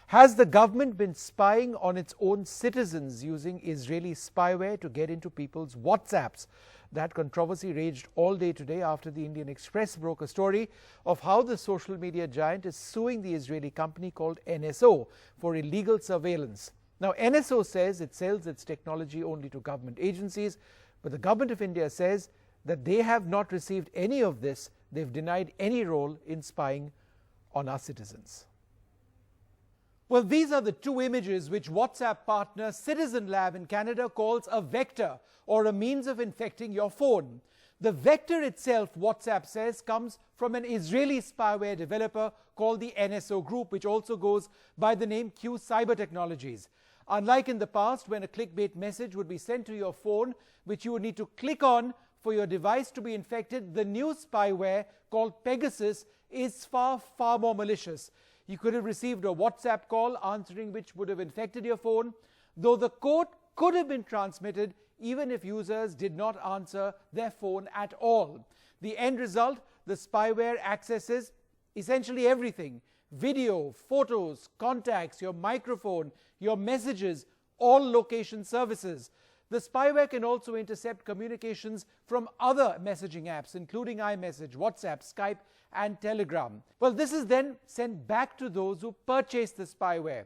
Has the government been spying on its own citizens using Israeli spyware to get into people's WhatsApps? That controversy raged all day today after the Indian Express broke a story of how the social media giant is suing the Israeli company called NSO for illegal surveillance. Now, NSO says it sells its technology only to government agencies, but the government of India says that they have not received any of this. They've denied any role in spying on our citizens. Well, these are the two images which WhatsApp partner Citizen Lab in Canada calls a vector, or a means of infecting your phone. The vector itself, WhatsApp says, comes from an Israeli spyware developer called the NSO Group, which also goes by the name Q Cyber Technologies. Unlike in the past, when a clickbait message would be sent to your phone, which you would need to click on for your device to be infected, the new spyware called Pegasus is far more malicious. You could have received a WhatsApp call answering which would have infected your phone, though the code could have been transmitted even if users did not answer their phone at all. The end result, the spyware accesses essentially everything: video, photos, contacts, your microphone, your messages, all location services. The spyware can also intercept communications from other messaging apps, including iMessage, WhatsApp, Skype, and Telegram. Well, this is then sent back to those who purchased the spyware,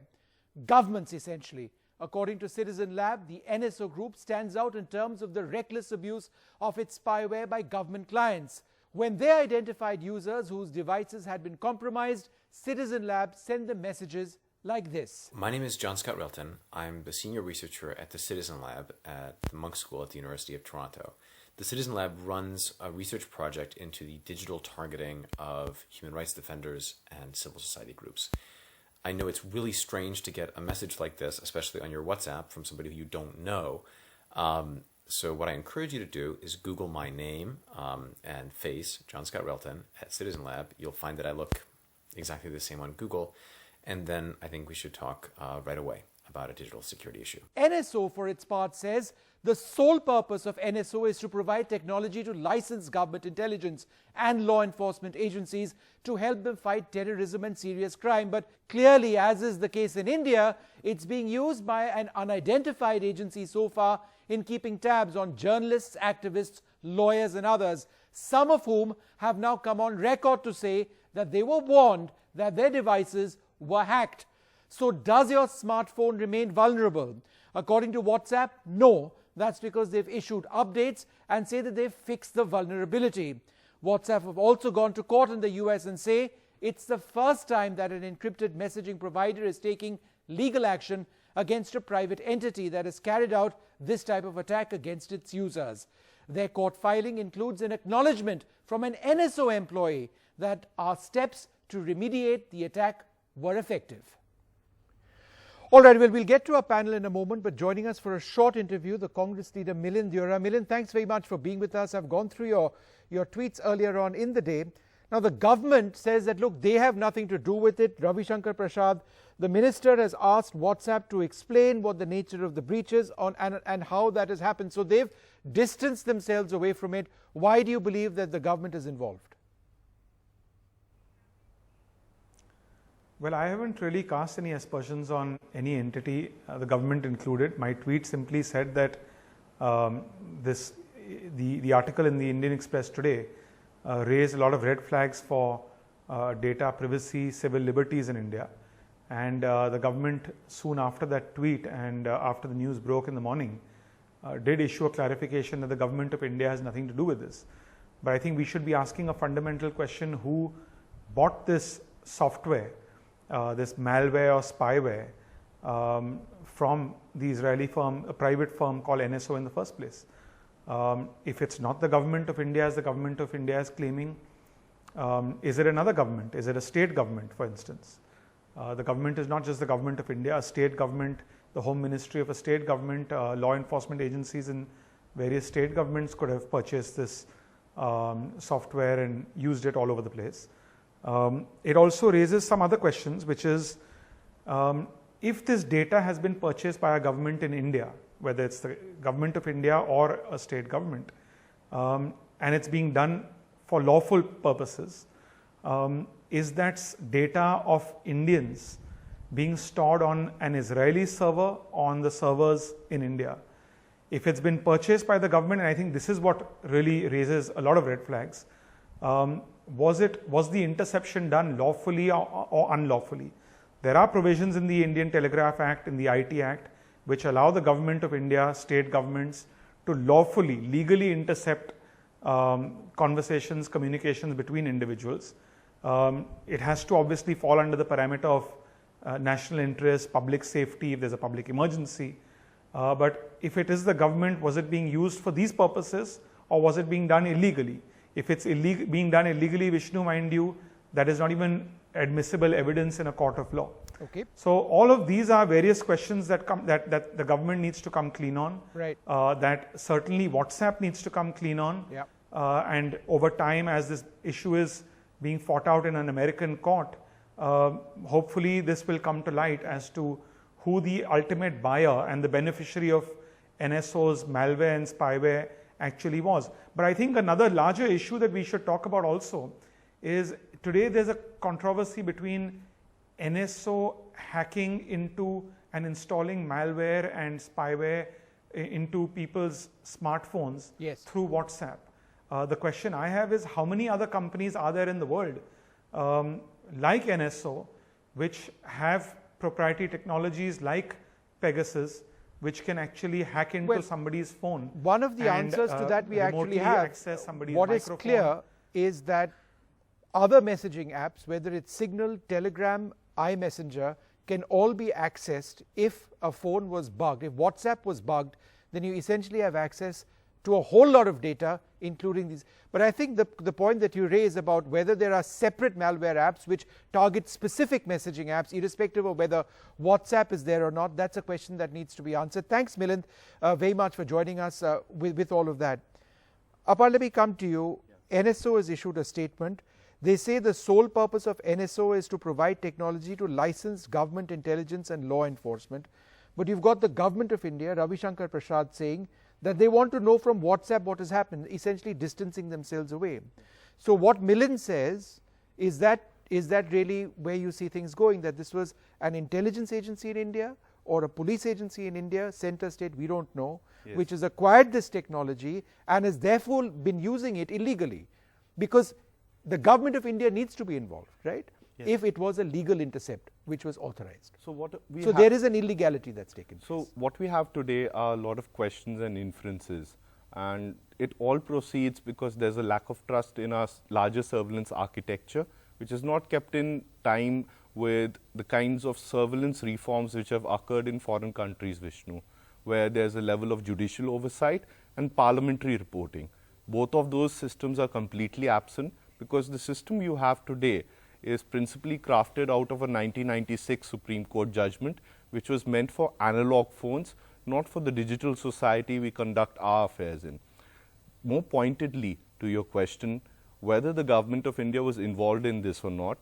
governments essentially. According to Citizen Lab, the NSO Group stands out in terms of the reckless abuse of its spyware by government clients. When they identified users whose devices had been compromised, Citizen Lab sent them messages like this. My name is John Scott Relton. I'm the senior researcher at the Citizen Lab at the Monk School at the University of Toronto. The Citizen Lab runs a research project into the digital targeting of human rights defenders and civil society groups. I know it's really strange to get a message like this, especially on your WhatsApp, from somebody who you don't know. So what I encourage you to do is Google my name and face, John Scott Relton, at Citizen Lab. You'll find that I look exactly the same on Google. And then I think we should talk right away about a digital security issue. NSO, for its part, says the sole purpose of NSO is to provide technology to licensed government intelligence and law enforcement agencies to help them fight terrorism and serious crime. But clearly, as is the case in India, it's being used by an unidentified agency so far in keeping tabs on journalists, activists, lawyers, and others, some of whom have now come on record to say that they were warned that their devices were hacked. So does your smartphone remain vulnerable? According to WhatsApp, no. That's because they've issued updates and say that they've fixed the vulnerability. WhatsApp have also gone to court in the US and say it's the first time that an encrypted messaging provider is taking legal action against a private entity that has carried out this type of attack against its users. Their court filing includes an acknowledgement from an NSO employee that our steps to remediate the attack were effective. All right, well, we'll get to our panel in a moment, but joining us for a short interview, the Congress leader Milind Deora. Milind, thanks very much for being with us. I've gone through your tweets earlier on in the day. Now, the government says that, look, they have nothing to do with it. Ravi Shankar Prasad, the minister, has asked WhatsApp to explain what the nature of the breach is and how that has happened. So they've distanced themselves away from it. Why do you believe that the government is involved? Well, I haven't really cast any aspersions on any entity, the government included. My tweet simply said that the article in the Indian Express today raised a lot of red flags for data privacy, civil liberties in India. And the government, soon after that tweet and after the news broke in the morning, did issue a clarification that the government of India has nothing to do with this. But I think we should be asking a fundamental question: who bought this software, this malware or spyware, from the Israeli firm, a private firm called NSO in the first place? If it's not the government of India, as the government of India is claiming, is it another government? Is it a state government, for instance? The government is not just the government of India. A state government, the home ministry of a state government, law enforcement agencies in various state governments could have purchased this software and used it all over the place. It also raises some other questions, which is, if this data has been purchased by a government in India, whether it's the government of India or a state government, and it's being done for lawful purposes, is that data of Indians being stored on an Israeli server on the servers in India. If it's been purchased by the government, and I think this is what really raises a lot of red flags, was the interception done lawfully or unlawfully? There are provisions in the Indian Telegraph Act, in the IT Act, which allow the government of India, state governments, to lawfully, legally intercept conversations, communications between individuals. It has to obviously fall under the parameter of national interest, public safety, if there's a public emergency. But if it is the government, was it being used for these purposes, or was it being done illegally? If it's being done illegally, Vishnu, mind you, that is not even admissible evidence in a court of law. Okay. So all of these are various questions that the government needs to come clean on. Right. That certainly WhatsApp needs to come clean on. Yeah. And over time, as this issue is being fought out in an American court, hopefully this will come to light as to who the ultimate buyer and the beneficiary of NSO's malware and spyware actually was. But I think another larger issue that we should talk about also is today there's a controversy between NSO hacking into and installing malware and spyware into people's smartphones through WhatsApp. The question I have is, how many other companies are there in the world like NSO, which have proprietary technologies like Pegasus, which can actually hack into somebody's phone? One of the answers to that we actually have. Access somebody's what microphone. is clear is that other messaging apps, whether it's Signal, Telegram, iMessenger, can all be accessed if a phone was bugged. If WhatsApp was bugged, then you essentially have access to a whole lot of data, including these. But I think the point that you raise about whether there are separate malware apps which target specific messaging apps, irrespective of whether WhatsApp is there or not, that's a question that needs to be answered. Thanks, Milind, very much for joining us with all of that. Apar, let me come to you. NSO has issued a statement. They say the sole purpose of NSO is to provide technology to licensed government intelligence and law enforcement. But you've got the government of India, Ravi Shankar Prasad, saying that they want to know from WhatsApp what has happened, essentially distancing themselves away. So what Milind says, is that really where you see things going, that this was an intelligence agency in India or a police agency in India, center state, we don't know, which has acquired this technology and has therefore been using it illegally, because the government of India needs to be involved, right? If it was a legal intercept which was authorized. So there is an illegality that's taken place. So what we have today are a lot of questions and inferences, and it all proceeds because there's a lack of trust in our larger surveillance architecture, which is not kept in time with the kinds of surveillance reforms which have occurred in foreign countries, Vishnu, where there's a level of judicial oversight and parliamentary reporting. Both of those systems are completely absent, because the system you have today is principally crafted out of a 1996 Supreme Court judgment, which was meant for analog phones, not for the digital society we conduct our affairs in. More pointedly to your question, whether the government of India was involved in this or not,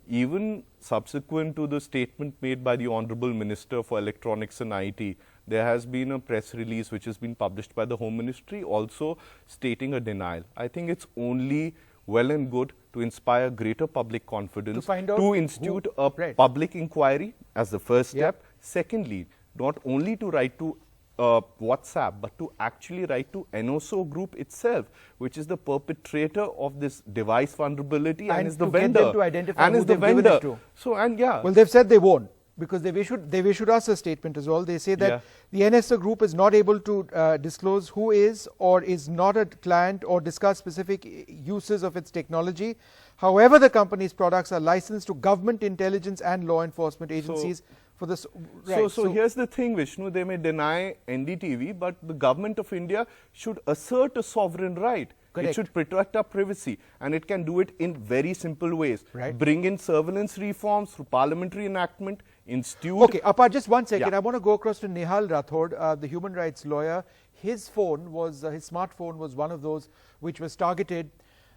even subsequent to the statement made by the Honorable Minister for Electronics and IT, there has been a press release which has been published by the Home Ministry also stating a denial. I think it's only well and good to inspire greater public confidence, to institute a public inquiry as the first step. Secondly, not only to write to WhatsApp, but to actually write to NSO group itself, which is the perpetrator of this device vulnerability and is the vendor. Get them to identify and who is the they've given vendor. it to. So, and yeah. Well, they've said they won't, because they've issued us a statement as well. They say that the NSO group is not able to disclose who is or is not a client or discuss specific uses of its technology. However, the company's products are licensed to government intelligence and law enforcement agencies for this. So here's the thing, Vishnu, they may deny NDTV, but the government of India should assert a sovereign right. Correct. It should protect our privacy, and it can do it in very simple ways. Bring in surveillance reforms through parliamentary enactment, institute. Okay, Apar, just one second. I want to go across to Nihal Rathod, the human rights lawyer. His phone was, his smartphone was one of those which was targeted.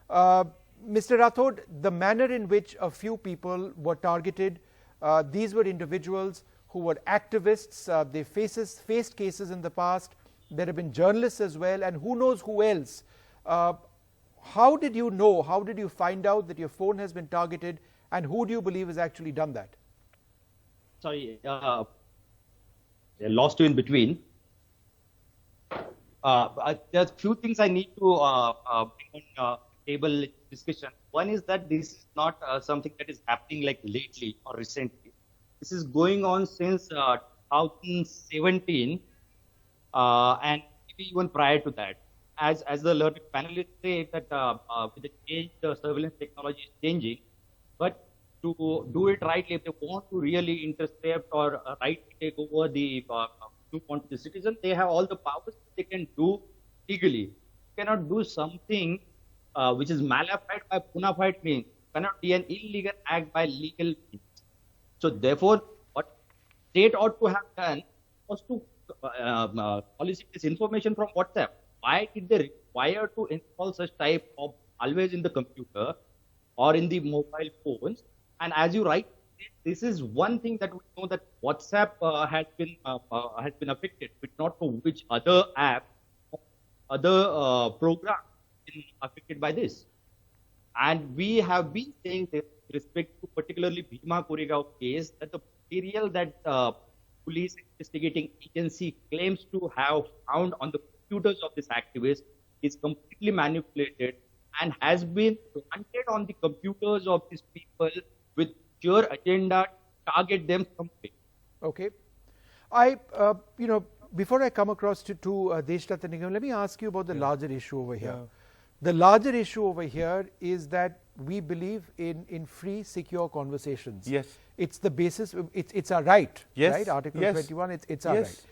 Mr. Rathod, the manner in which a few people were targeted, these were individuals who were activists. They faced cases in the past. There have been journalists as well, and who knows who else. How did you know, how did you find out that your phone has been targeted, and who do you believe has actually done that? Sorry, I lost you in between. There's few things I need to bring on table discussion. One is that this is not something that is happening like lately or recently. This is going on since 2017 and maybe even prior to that. As the learned panelists say that with the change, the surveillance technology is changing, but to do it rightly, if they want to really intercept or rightly take over the viewpoint of the citizen, they have all the powers they can do legally. You cannot do something which is malafide by bona fide means. Cannot be an illegal act by legal means. So therefore, what state ought to have done was to solicit this information from WhatsApp. Why did they require to install such type of always in the computer or in the mobile phones? And as you write, this is one thing that we know that WhatsApp has been affected, but not for which other app, other program been affected by this. And we have been saying this with respect to particularly Bhima Koregaon case that the material that police investigating agency claims to have found on the computers of this activist is completely manipulated and has been planted on the computers of these people with your agenda to target them someday. Okay. Before I come across to Deshnath and Nigam, let me ask you about the larger issue over here. The larger issue over here is that we believe in free, secure conversations. Yes. It's the basis, it's our right, yes. right? Article yes. 21, it's our yes. right.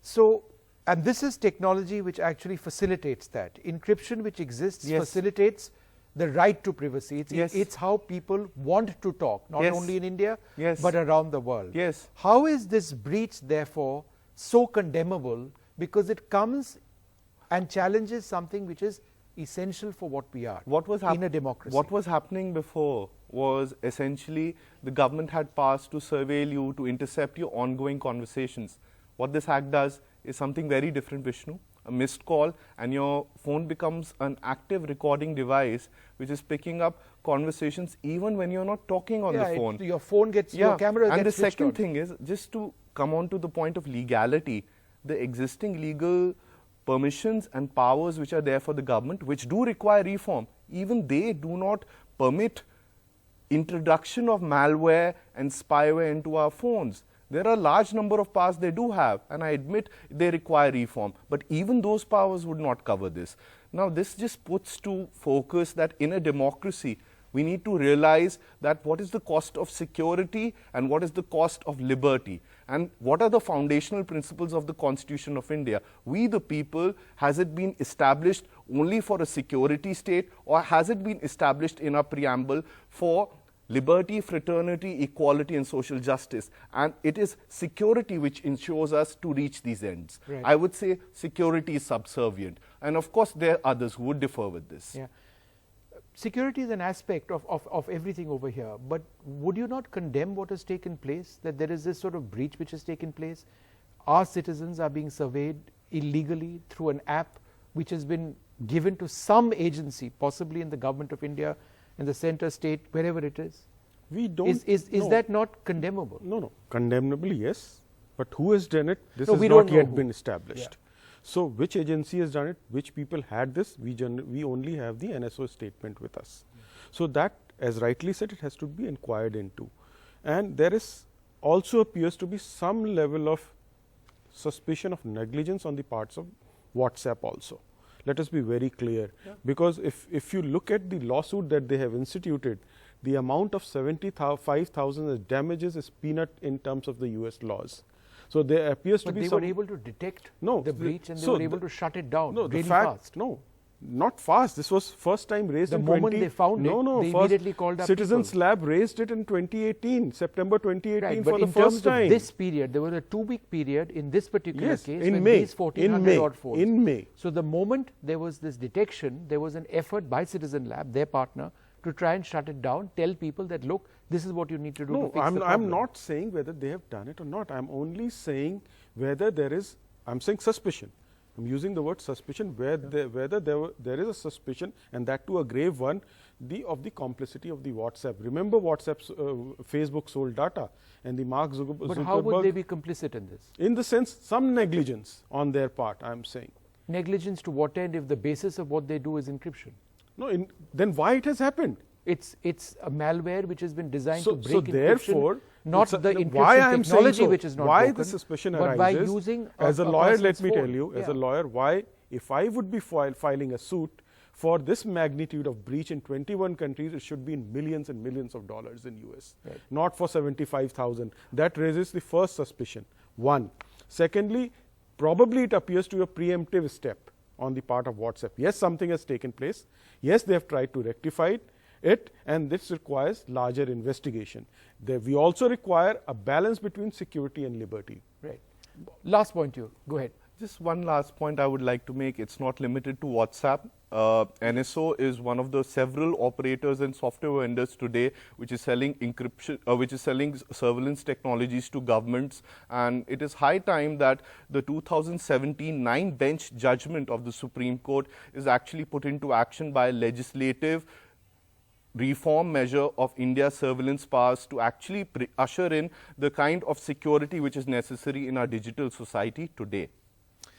So, and this is technology which actually facilitates that. Encryption which exists yes. facilitates the right to privacy. yes. It's how people want to talk, not yes. only in India, yes. but around the world. Yes. How is this breach, therefore, so condemnable? Because it comes and challenges something which is essential for what we are in a democracy. What was happening before was essentially the government had passed to surveil you, to intercept your ongoing conversations. What this act does is something very different, Vishnu. A missed call and your phone becomes an active recording device which is picking up conversations even when you're not talking on the phone. Your phone gets, your camera and gets the second on. thing is, just to come on to the point of legality, the existing legal permissions and powers which are there for the government, which do require reform, even they do not permit introduction of malware and spyware into our phones. There are a large number of powers they do have, and I admit they require reform, but even those powers would not cover this. Now, this just puts to focus that in a democracy, we need to realize that what is the cost of security and what is the cost of liberty, and what are the foundational principles of the Constitution of India. We the people, has it been established only for a security state, or has it been established in a preamble for liberty, fraternity, equality and social justice? And it is security which ensures us to reach these ends. Right. I would say security is subservient, and of course there are others who would differ with this. Yeah. Security is an aspect of everything over here, but would you not condemn what has taken place, that there is this sort of breach which has taken place? Our citizens are being surveyed illegally through an app which has been given to some agency, possibly in the government of India, in the center state, wherever it is. We don't. Is no. that not condemnable? No. Condemnable, yes. But who has done it? This No, has we don't not know yet who. been established. So, which agency has done it? Which people had this? We only have the NSO statement with us. So, that, as rightly said, it has to be inquired into. And there is also appears to be some level of suspicion of negligence on the parts of WhatsApp also. Let us be very clear, because if you look at the lawsuit that they have instituted, the amount of 75,000 as damages is peanut in terms of the US laws. So there appears to be But they were able to detect the breach, and they were able to shut it down really fast. No, not fast. This was first time raised The in moment they found it, they immediately called up Citizens people. Lab raised it in 2018, September 2018 Right, for but the in first terms time. of this period, there was a 2-week period in this particular Yes, case in when May, these 1,400 odd phones. in May. So the moment there was this detection, there was an effort by Citizen Lab, their partner, to try and shut it down, tell people that, look, this is what you need to do to fix the problem. I'm not saying whether they have done it or not. I'm only saying whether there is, I'm saying suspicion. I'm using the word suspicion, whether there is a suspicion, and that too a grave one, of the complicity of the WhatsApp. Remember, Facebook sold data, and the Mark Zuckerberg. But how would they be complicit in this? In the sense, some negligence on their part, I am saying. Negligence to what end if the basis of what they do is encryption? No, then why it has happened? It's a malware which has been designed to break so encryption, therefore, not the encryption why I am technology saying so, which is not why broken, the suspicion but by arises, using as a lawyer, let person's me tell phone. you, as a Yeah. lawyer, why, if I would be filing a suit for this magnitude of breach in 21 countries, it should be in millions and millions of dollars in US, Right. not for 75,000. That raises the first suspicion, one. Secondly, probably it appears to be a preemptive step on the part of WhatsApp. Yes, something has taken place. Yes, they have tried to rectify it, and this requires larger investigation. We also require a balance between security and liberty. Right. Last point, you go ahead. Just one last point I would like to make. It's not limited to WhatsApp. NSO is one of the several operators and software vendors today which is selling encryption, which is selling surveillance technologies to governments. And it is high time that the 2017 9-bench judgment of the Supreme Court is actually put into action by a legislative reform measure of India's surveillance powers to actually usher in the kind of security which is necessary in our digital society today.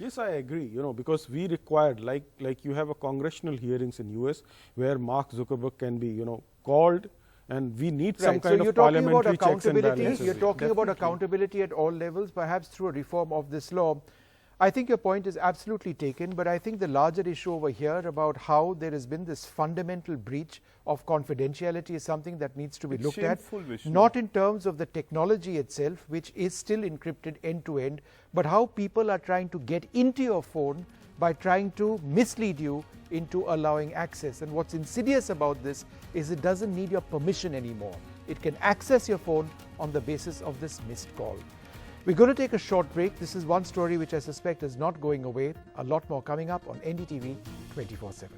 Yes, I agree, because we required, like you have a congressional hearings in US where Mark Zuckerberg can be, called, and we need some kind of parliamentary checks and balances. You're talking about accountability at all levels, perhaps through a reform of this law. I think your point is absolutely taken, but I think the larger issue over here about how there has been this fundamental breach of confidentiality is something that needs to be looked at, not in terms of the technology itself, which is still encrypted end to end, but how people are trying to get into your phone by trying to mislead you into allowing access. And what's insidious about this is it doesn't need your permission anymore. It can access your phone on the basis of this missed call. We're going to take a short break. This is one story which I suspect is not going away. A lot more coming up on NDTV 24/7.